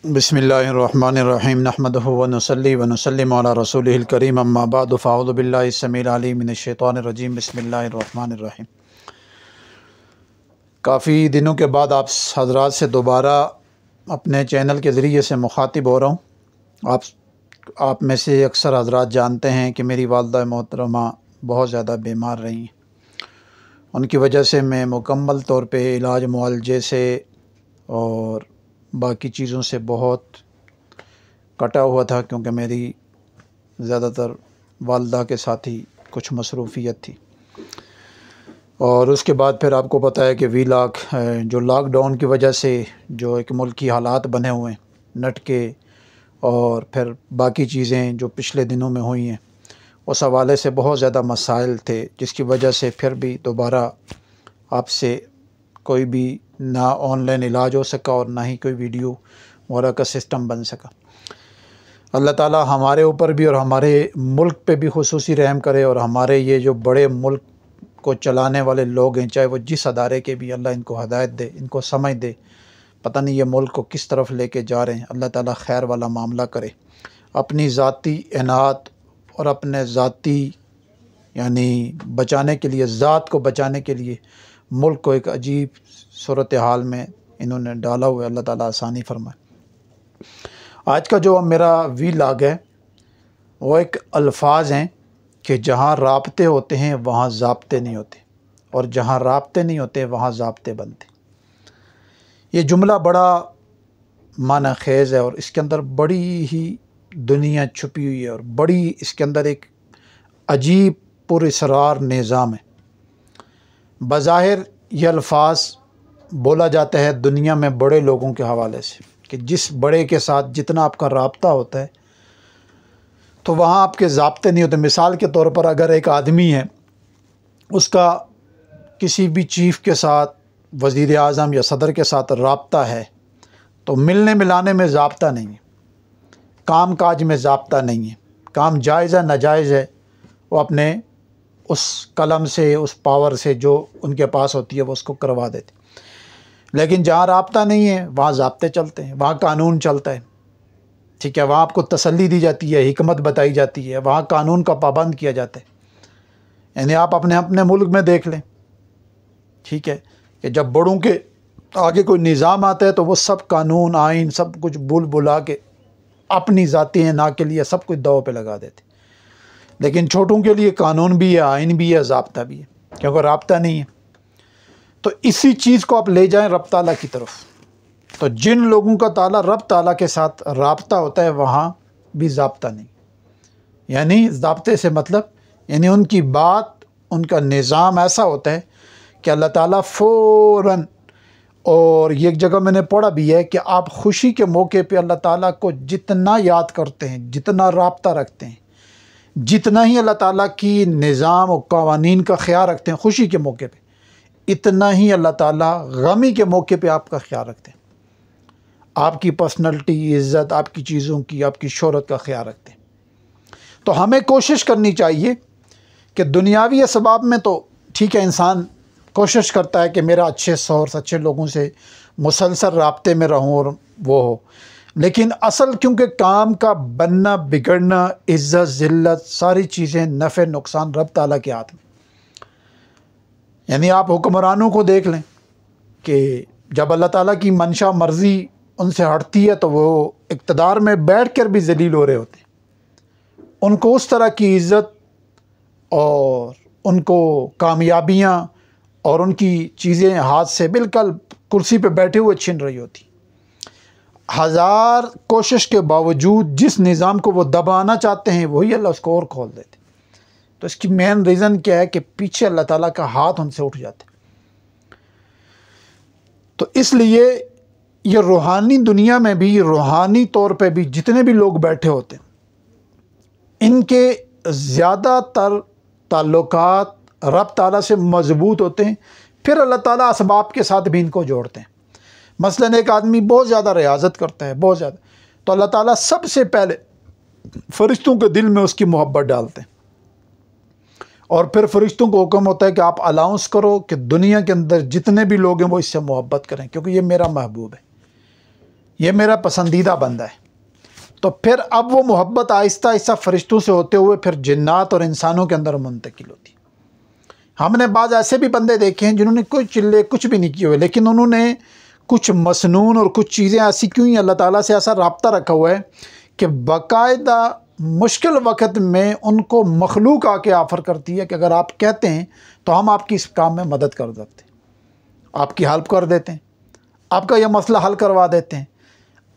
बिस्मिल्लाहिर्रहमानिर्रहीम नहमदुहु व नुसल्ली व नुसल्लिमु अला रसूलिहिल करीम अम्मा बअद फ़अऊज़ु बिल्लाहि अस्समीइल अलीम मिनश्शैतानिर्रजीम बिस्मिल्लाहिर्रहमानिर्रहीम। काफ़ी दिनों के बाद आप हज़रात से दोबारा अपने चैनल के ज़रिए से मुखातिब हो रहा हूँ। आप में से अक्सर हज़रात जानते हैं कि मेरी वालिदा मोहतरमा बहुत ज़्यादा बीमार रही हैं। उनकी वजह से मैं मुकम्मल तौर पे इलाज मुआलजे से और बाकी चीज़ों से बहुत कटा हुआ था, क्योंकि मेरी ज़्यादातर वालिदा के साथ ही कुछ मसरूफ़ियत थी। और उसके बाद फिर आपको पता है कि वीलॉग जो लॉकडाउन की वजह से जो एक मुल्की हालात बने हुए हैं नेट के, और फिर बाकी चीज़ें जो पिछले दिनों में हुई हैं, उस हवाले से बहुत ज़्यादा मसाइल थे, जिसकी वजह से फिर भी दोबारा आपसे कोई भी ना ऑनलाइन इलाज हो सका और ना ही कोई वीडियो वगैरह का सिस्टम बन सका। अल्लाह ताला हमारे ऊपर भी और हमारे मुल्क पे भी खुसूसी रहम करे, और हमारे ये जो बड़े मुल्क को चलाने वाले लोग हैं, चाहे वो जिस अदारे के भी, अल्लाह इनको हदायत दे, इनको समझ दे। पता नहीं ये मुल्क को किस तरफ लेके जा रहे हैं। अल्लाह ताला खैर वाला मामला करे। अपनी ज़ाती इनात और अपने ज़ाती यानी बचाने के लिए, ज़ात को बचाने के लिए मुल्क को एक अजीब सूरत हाल में इन्होंने डाला हुआ है। अल्लाह ताला आसानी फरमाए। आज का जो मेरा वीलॉग है वो एक अल्फाज हैं कि जहाँ राब्ते होते हैं वहाँ ज़ाब्ते नहीं होते, और जहाँ राब्ते नहीं होते वहाँ ज़ाब्ते बनते। ये जुमला बड़ा माना खेज़ है और इसके अंदर बड़ी ही दुनिया छुपी हुई है, और बड़ी इसके अंदर एक अजीब पुरअसरार निज़ाम है। बज़ाहिर ये अल्फाज बोला जाता है दुनिया में बड़े लोगों के हवाले से कि जिस बड़े के साथ जितना आपका राब्ता होता है तो वहाँ आपके ज़ाब्ते नहीं होते। मिसाल के तौर पर अगर एक आदमी है, उसका किसी भी चीफ़ के साथ, वज़ीर आज़म या सदर के साथ राब्ता है, तो मिलने मिलाने में ज़ाब्ता नहीं है, काम काज में ज़ाब्ता नहीं है, काम जायज़ है नाजायज़ है, वो अपने उस कलम से, उस पावर से जो उनके पास होती है वो उसको करवा देते। लेकिन जहाँ राब्ता नहीं है वहाँ ज़ाब्ते चलते हैं, वहाँ कानून चलता है, ठीक है, वहाँ आपको तसल्ली दी जाती है, हिकमत बताई जाती है, वहाँ कानून का पाबंद किया जाता है। यानी आप अपने अपने मुल्क में देख लें, ठीक है, कि जब बड़ों के आगे कोई निज़ाम आता है तो वो सब कानून आइन सब कुछ भूल भुला के अपनी ज़ाती ना के लिए सब कुछ दाव पे लगा देते। लेकिन छोटों के लिए कानून भी है, आइन भी है, ज़ाब्ता भी है, क्योंकि राब्ता नहीं है। तो इसी चीज़ को आप ले जाएं रब ताला की तरफ। तो जिन लोगों का ताला रब ताला के साथ राब्ता होता है वहाँ भी ज़ाब्ता नहीं। यानी ज़ाब्ते से मतलब यानी उनकी बात, उनका निज़ाम ऐसा होता है कि अल्लाह ताला फ़ौरन, और ये एक जगह मैंने पढ़ा भी है कि आप खुशी के मौके पे अल्लाह ताला को जितना याद करते हैं, जितना राब्ता रखते हैं, जितना ही अल्लाह ताला की निज़ाम और कवानीन का ख्याल रखते हैं खुशी के मौके पे, इतना ही अल्लाह ताला गमी के मौके पे आपका ख्याल रखते हैं। आपकी पर्सनैलिटी, इज़्ज़त, आपकी चीज़ों की, आपकी शोहरत का ख्याल रखते हैं। तो हमें कोशिश करनी चाहिए कि दुनियावी असबाब में तो ठीक है, इंसान कोशिश करता है कि मेरा अच्छे सोर्स, अच्छे लोगों से मुसलसल राब्ते में रहूं और वो हो, लेकिन असल क्योंकि काम का बनना, बिगड़ना, इज़्ज़त, ज़िल्लत, सारी चीज़ें, नफ़े नुकसान रब ताला के हाथ में। यानी आप हुक्मरानों को देख लें कि जब अल्लाह ताला की मंशा मर्ज़ी उनसे हटती है तो वो इक़्तिदार में बैठ कर भी ज़लील हो रहे होते हैं। उनको उस तरह की इज़्ज़त और उनको कामयाबियाँ और उनकी चीज़ें हाथ से बिल्कुल कुर्सी पे बैठे हुए छीन रही होती। हज़ार कोशिश के बावजूद जिस निज़ाम को वो दबाना चाहते हैं वही अल्लाह उसको और खोल देते। तो इसकी मेन रीज़न क्या है कि पीछे अल्लाह ताला का हाथ उनसे उठ जाते। तो इसलिए ये रूहानी दुनिया में भी, रूहानी तौर पे भी जितने भी लोग बैठे होते हैं, इनके ज़्यादातर ताल्लुकात रब ताला से मजबूत होते हैं। फिर अल्लाह ताला असबाब के साथ भी इनको जोड़ते हैं। मसलन एक आदमी बहुत ज़्यादा रियाज़त करता है, बहुत ज़्यादा, तो अल्लाह ताला सबसे पहले फ़रिश्तों के दिल में उसकी मोहब्बत डालते हैं, और फिर फ़रिश्तों को हुक्म होता है कि आप अलाउंस करो कि दुनिया के अंदर जितने भी लोग हैं वो इससे मोहब्बत करें, क्योंकि ये मेरा महबूब है। ये मेरा पसंदीदा बंदा है। तो फिर अब वो मोहब्बत आहिस्ता आहिस्ता फरिश्तों से होते हुए फिर जिन्नात और इंसानों के अंदर मुंतकिल होती है। हमने बाज़ ऐसे भी बंदे देखे हैं जिन्होंने कोई चिल्ले कुछ भी नहीं किए हुए, लेकिन उन्होंने कुछ मसनून और कुछ चीज़ें ऐसी क्यों ही अल्लाह ताला से ऐसा राब्ता रखा हुआ है कि बाकायदा मुश्किल वक़्त में उनको मखलूक आके ऑफ़र करती है कि अगर आप कहते हैं तो हम आपकी इस काम में मदद कर देते हैं, आपकी हेल्प कर देते हैं, आपका यह मसला हल करवा देते हैं।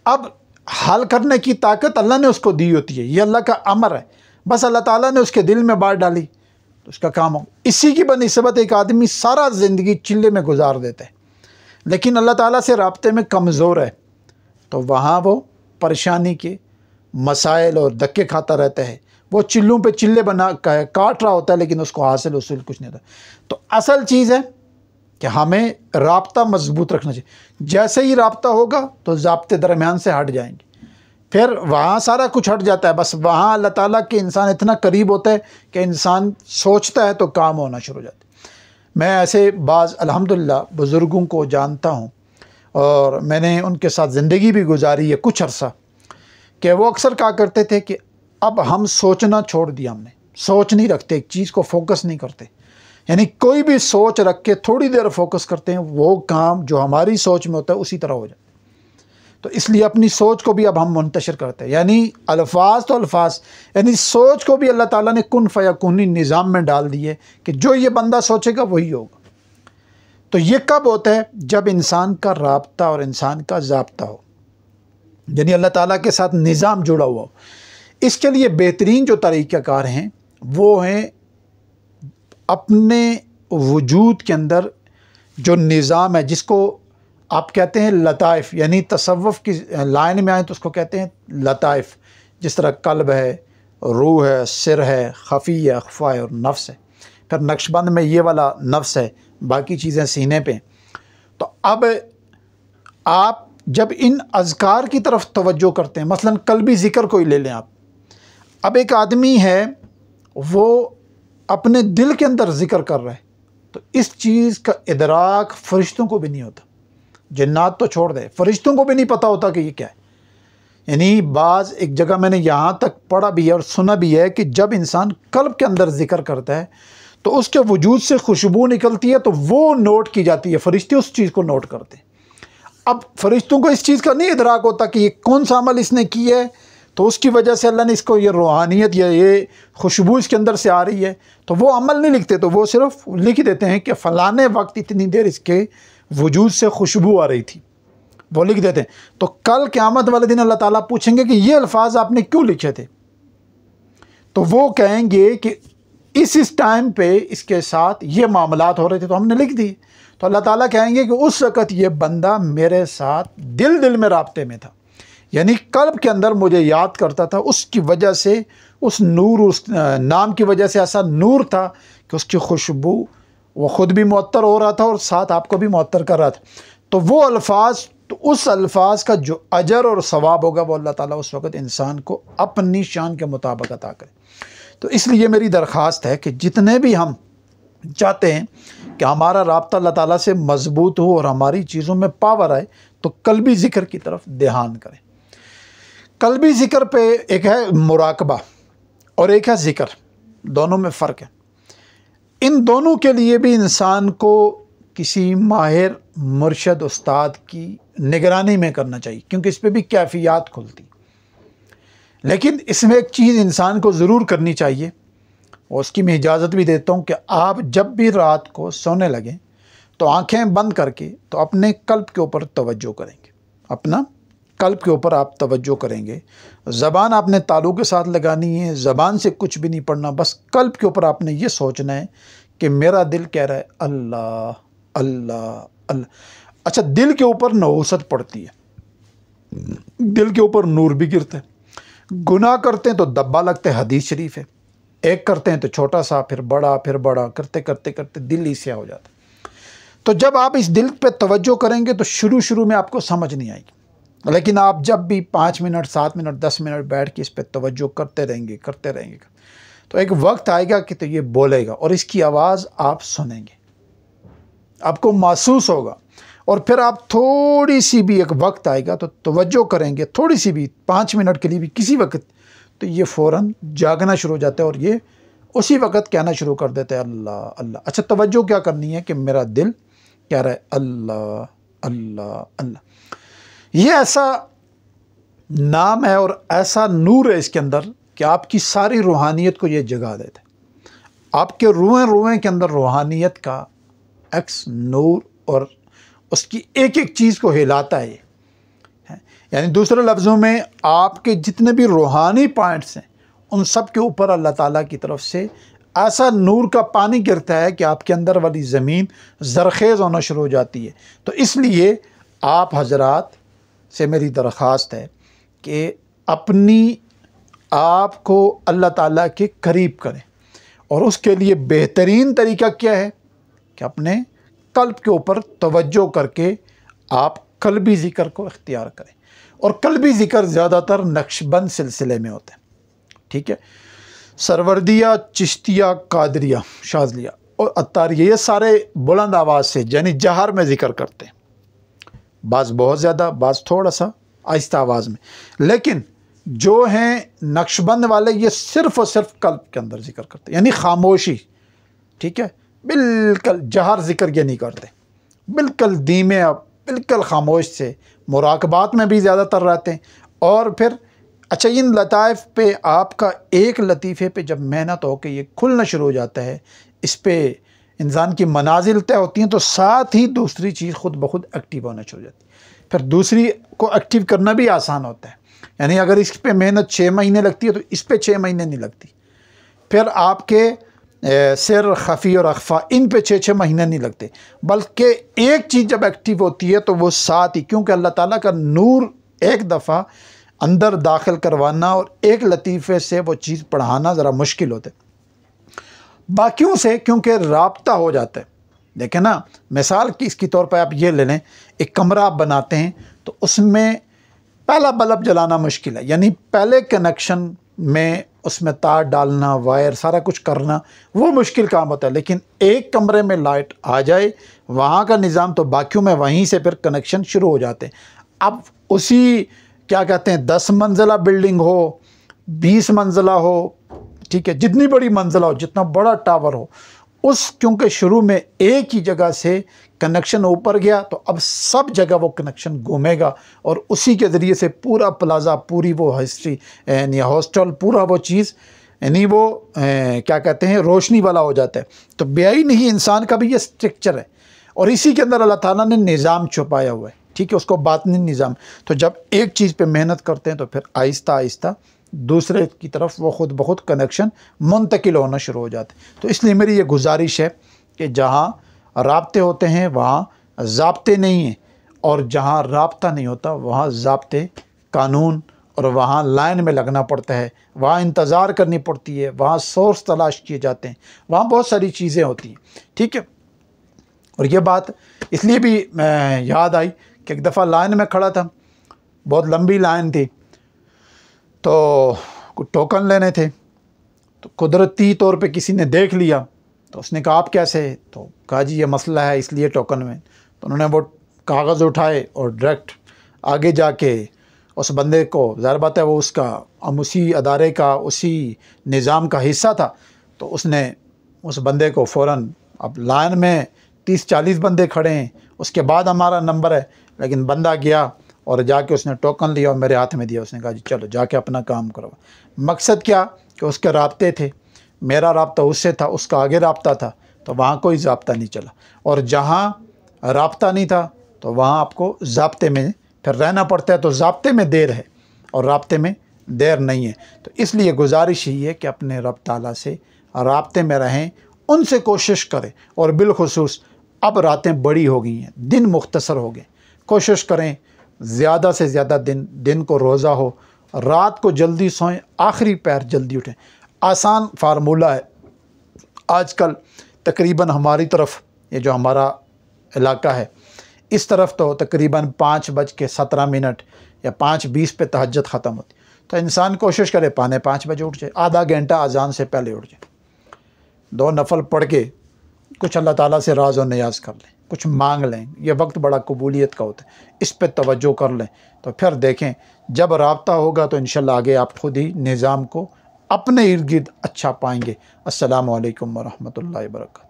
अब हल करने की ताकत अल्लाह ने उसको दी होती है, ये अल्लाह का अमर है। बस अल्लाह ताला ने उसके दिल में बात डाली तो उसका काम हो। इसी की बनिस्बत एक आदमी सारा ज़िंदगी चिल्ले में गुजार देता है, लेकिन अल्लाह ताला से राब्ते में कमज़ोर है, तो वहाँ वो परेशानी के मसाइल और धक्के खाता रहता है। वो चिल्लों पे चिल्ले बना काट रहा होता है, लेकिन उसको हासिल उसूल कुछ नहीं होता। तो असल चीज़ है कि हमें राब्ता मजबूत रखना चाहिए। जैसे ही राब्ता होगा तो ज़ाब्ते दरमियान से हट जाएंगे, फिर वहाँ सारा कुछ हट जाता है। बस वहाँ अल्लाह ताला के इंसान इतना करीब होता है कि इंसान सोचता है तो काम होना शुरू हो जाता है। मैं ऐसे बाज़ अल्हम्दुलिल्लाह बुज़ुर्गों को जानता हूँ और मैंने उनके साथ ज़िंदगी भी गुजारी है कुछ अर्सा, कि वो अक्सर कहा करते थे कि अब हम सोचना छोड़ दिया, हमने सोच नहीं रखते, एक चीज़ को फोकस नहीं करते। यानी कोई भी सोच रख के थोड़ी देर फोकस करते हैं, वो काम जो हमारी सोच में होता है उसी तरह हो जाए। तो इसलिए अपनी सोच को भी अब हम मुंतशिर करते हैं, यानी अल्फाज तो अल्फाज, यानी सोच को भी अल्लाह ताला ने कुन फयकुनी निज़ाम में डाल दिए कि जो ये बंदा सोचेगा वही होगा। तो ये कब होता है? जब इंसान का राब्ता और इंसान का ज़ाब्ता हो, यानी अल्लाह ताला के साथ निज़ाम जुड़ा हुआ हो। इसके लिए बेहतरीन जो तरीक़ाकार हैं वो हैं अपने वजूद के अंदर जो निज़ाम है, जिसको आप कहते हैं लताइफ़, यानी तसव्वुफ़ की लाइन में आए तो उसको कहते हैं लताइफ़। जिस तरह कल्ब है, रूह है, सिर है, खफ़ी है, अख़फ़ा है और नफ्स है। फिर नक्शबंद में ये वाला नफ्स है, बाकी चीज़ें सीने पे। तो अब आप जब इन अज़कार की तरफ तवज्जो करते हैं, मसलन कल्बी ज़िक्र को ही ले लें आप। अब एक आदमी है वो अपने दिल के अंदर ज़िक्र कर रहा है, तो इस चीज़ का इदराक फ़रिश्तों को भी नहीं होता। जिन्नात तो छोड़ दे, फ़रिश्तों को भी नहीं पता होता कि ये क्या है। यानी बाज़ एक जगह मैंने यहाँ तक पढ़ा भी है और सुना भी है कि जब इंसान कल्ब के अंदर ज़िक्र करता है तो उसके वजूद से खुशबू निकलती है, तो वो नोट की जाती है, फ़रिश्ते उस चीज़ को नोट करते हैं। अब फ़रिश्तों को इस चीज़ का नहीं इदराक होता कि ये कौन सा अमल इसने किया है, तो उसकी वजह से अल्लाह ने इसको ये रूहानियत या ये खुशबू इसके अंदर से आ रही है, तो वो अमल नहीं लिखते, तो वो सिर्फ लिख देते हैं कि फ़लाने वक्त इतनी देर इसके वजूद से खुशबू आ रही थी, वो लिख देते हैं। तो कल क़यामत वाले दिन अल्लाह ताला पूछेंगे कि ये अल्फाज आपने क्यों लिखे थे, तो वो कहेंगे कि इस टाइम पे इसके साथ ये मामलात हो रहे थे तो हमने लिख दिए। तो अल्लाह ताला कहेंगे कि उस वक़्त ये बंदा मेरे साथ दिल दिल में राब्ते में था, यानी कल्ब के अंदर मुझे याद करता था, उसकी वजह से उस नूर, उस नाम की वजह से ऐसा नूर था कि उसकी खुशबू वो ख़ुद भी मुअत्तर हो रहा था और साथ आपको भी मुअत्तर कर रहा था। तो वो अल्फाज, तो उस अल्फाज का जो अजर और सवाब होगा वो अल्लाह ताला उस वक़्त इंसान को अपनी शान के मुताबिक अता करे। तो इसलिए मेरी दरख्वास्त है कि जितने भी हम चाहते हैं कि हमारा राब्ता अल्लाह ताला से मजबूत हो और हमारी चीज़ों में पावर आए, तो कल्बी ज़िक्र की तरफ ध्यान करें। कल्बी ज़िक्र पे एक है मुराकबा और एक है ज़िक्र, दोनों में फ़र्क है। इन दोनों के लिए भी इंसान को किसी माहिर मुर्शद उस्ताद की निगरानी में करना चाहिए, क्योंकि इस पर भी कैफियत खुलती। लेकिन इसमें एक चीज़ इंसान को ज़रूर करनी चाहिए, और उसकी मैं इजाज़त भी देता हूँ कि आप जब भी रात को सोने लगें तो आंखें बंद करके तो अपने कल्ब के ऊपर तवज्जो करेंगे, अपना कल्ब के ऊपर आप तवज्जो करेंगे। ज़बान आपने तालु के साथ लगानी है, ज़बान से कुछ भी नहीं पढ़ना, बस कल्ब के ऊपर आपने ये सोचना है कि मेरा दिल कह रहा है अल्लाह अल्लाह अल्लाह। अच्छा, दिल के ऊपर नहूसत पड़ती है, दिल के ऊपर नूर भी गिरता है। गुनाह करते हैं तो दब्बा लगता है, हदीस शरीफ है। एक करते हैं तो छोटा सा, फिर बड़ा, फिर बड़ा, करते करते करते दिल ही स्याह हो जाता है। तो जब आप इस दिल पे तवज्जो करेंगे तो शुरू में आपको समझ नहीं आएगी, लेकिन आप जब भी 5 मिनट, 7 मिनट, 10 मिनट बैठ के इस पर तवज्जो करते रहेंगे तो एक वक्त आएगा कि तो ये बोलेगा और इसकी आवाज़ आप सुनेंगे, आपको महसूस होगा। और फिर आप थोड़ी सी भी एक वक्त आएगा तो तवज्जो करेंगे, थोड़ी सी भी 5 मिनट के लिए भी किसी वक्त, तो ये फ़ौरन जागना शुरू हो जाता है और ये उसी वक्त कहना शुरू कर देते हैं अल्लाह अल्लाह। अच्छा, तवज्जो क्या करनी है कि मेरा दिल कह रहा है अल्लाह अल्लाह अल्लाह। ये ऐसा नाम है और ऐसा नूर है इसके अंदर कि आपकी सारी रूहानियत को ये जगा देता है। आपके रुएं रुएं के अंदर रूहानियत का एक्स नूर और उसकी एक एक चीज़ को हिलाता है ये। यानी दूसरे लफ्ज़ों में आपके जितने भी रूहानी पॉइंट्स हैं उन सब के ऊपर अल्लाह ताला की तरफ से ऐसा नूर का पानी गिरता है कि आपके अंदर वाली ज़मीन ज़रखेज़ होना शुरू हो जाती है। तो इसलिए आप हजरात से मेरी दरख्वास्त है कि अपनी आप को अल्लाह ताला के करीब करें, और उसके लिए बेहतरीन तरीका क्या है कि अपने कल्ब के ऊपर तवज्जो करके आप कल्बी ज़िक्र को इख्तियार करें। और कल्बी ज़िक्र ज़्यादातर नक्शबंद सिलसिले में होते हैं, ठीक है। सरवर्दिया, चिश्तिया, कादरिया, शाज़लिया और अत्तारिया, ये सारे बुलंद आवाज़ से यानी जहर में ज़िक्र करते हैं, बाज़ बहुत ज़्यादा, बाज़ थोड़ा सा आहिस्ता आवाज़ में। लेकिन जो हैं नक्शबंद वाले ये सिर्फ़ और सिर्फ कल्ब के अंदर ज़िक्र करते हैं, यानी खामोशी, ठीक है। बिल्कुल जहर ज़िक्र ये नहीं करते, बिल्कुल धीमे, बिल्कुल खामोश से मुराकबात में भी ज़्यादातर रहते हैं। और फिर अच्छा, इन लताइफ़ पे आपका एक लतीफ़े पे जब मेहनत हो के ये खुलना शुरू हो जाता है, इस पे इंसान की मनाजिल तय होती हैं, तो साथ ही दूसरी चीज़ ख़ुद ब खुद एक्टिव होना शुरू हो जाती है। फिर दूसरी को एक्टिव करना भी आसान होता है। यानी अगर इस पे मेहनत 6 महीने लगती है तो इस पे 6 महीने नहीं लगती। फिर आपके सिर, खफ़ी और अख्फ़ा, इन पे 6-6 महीने नहीं लगते, बल्कि एक चीज़ जब एक्टिव होती है तो वो साथ ही, क्योंकि अल्लाह ताला का नूर एक दफ़ा अंदर दाखिल करवाना और एक लतीफ़े से वो चीज़ पढ़ाना ज़रा मुश्किल होता है बाकियों से, क्योंकि राब्ता हो जाता है। देखें ना, मिसाल की इसकी तौर पर आप ये ले लें, एक कमरा आप बनाते हैं तो उसमें पहला बल्ब जलाना मुश्किल है, यानी पहले कनेक्शन में उसमें तार डालना, वायर, सारा कुछ करना वो मुश्किल काम होता है। लेकिन एक कमरे में लाइट आ जाए, वहाँ का निज़ाम, तो बाकियों में वहीं से फिर कनेक्शन शुरू हो जाते हैं। अब उसी क्या कहते हैं 10 मंजिला बिल्डिंग हो, 20 मंजिला हो, ठीक है, जितनी बड़ी मंजिला हो, जितना बड़ा टावर हो, उस क्योंकि शुरू में एक ही जगह से कनेक्शन ऊपर गया तो अब सब जगह वो कनेक्शन घूमेगा और उसी के ज़रिए से पूरा प्लाज़ा, पूरी वो हिस्ट्री यानी हॉस्टल, पूरा वो चीज़ यानी वो क्या कहते हैं रोशनी वाला हो जाता है। तो बेआईन ही इंसान का भी ये स्ट्रक्चर है और इसी के अंदर अल्लाह ताला ने निज़ाम छुपाया हुआ है, ठीक है, उसको बातनी निज़ाम। तो जब एक चीज़ पे मेहनत करते हैं तो फिर आहिस्ता आहिस्ता दूसरे की तरफ वो ख़ुद ब खुद कनेक्शन मुंतकिल होना शुरू हो जाते हैं। तो इसलिए मेरी ये गुजारिश है कि जहाँ राब्ते होते हैं वहाँ ज़ाब्ते नहीं हैं, और जहाँ राब्ता नहीं होता वहाँ ज़ाब्ते, कानून, और वहाँ लाइन में लगना पड़ता है, वहाँ इंतज़ार करनी पड़ती है, वहाँ सोर्स तलाश किए जाते हैं, वहाँ बहुत सारी चीज़ें होती हैं, ठीक है। और ये बात इसलिए भी याद आई कि एक दफ़ा लाइन में खड़ा था, बहुत लंबी लाइन थी, तो कुछ टोकन लेने थे, तो कुदरती तौर पे किसी ने देख लिया, तो उसने कहा आप कैसे, तो कहा जी ये मसला है इसलिए टोकन में। तो उन्होंने वो कागज़ उठाए और डायरेक्ट आगे जाके उस बंदे को, ज़ाहिर बात है वो उसका, हम उसी अदारे का, उसी निज़ाम का हिस्सा था, तो उसने उस बंदे को फ़ौरन, अब लाइन में 30-40 बंदे खड़े हैं, उसके बाद हमारा नंबर है, लेकिन बंदा गया और जाके उसने टोकन लिया और मेरे हाथ में दिया। उसने कहा जी चलो जाके अपना काम करो। मकसद क्या कि उसके राब्ते थे, मेरा राब्ता उससे था, उसका आगे राब्ता था, तो वहाँ कोई ज़ाब्ता नहीं चला। और जहाँ राब्ता नहीं था तो वहाँ आपको ज़ाब्ते में फिर रहना पड़ता है। तो ज़ाब्ते में देर है और राब्ते में देर नहीं है। तो इसलिए गुजारिश ही है कि अपने रब ताला से राब्ते में रहें, उनसे कोशिश करें। और बिलखुसूस अब रातें बड़ी हो गई हैं, दिन मुख्तसर हो गए, कोशिश करें ज़्यादा से ज़्यादा दिन को रोज़ा हो, रात को जल्दी सोएं, आखिरी पैर जल्दी उठें। आसान फार्मूला है। आजकल तकरीबन हमारी तरफ, ये जो हमारा इलाका है, इस तरफ तो तकरीबन 5:17 या 5:20 पे तहज्जुद ख़त्म होती। तो इंसान कोशिश करे 4:45 बजे उठ जाए, आधा घंटा अजान से पहले उठ जाए, 2 नफल पढ़ के कुछ अल्लाह ताला से राज और नियाज़ कर लें। कुछ मांग लें, ये वक्त बड़ा कबूलियत का होता है, इस पे तवज्जो कर लें तो फिर देखें जब राब्ता होगा तो इंशाल्लाह आगे आप खुद ही निज़ाम को अपने इर्द गिर्द अच्छा पाएंगे। अस्सलामु अलैकुम व रहमतुल्लाहि व बरकातहू।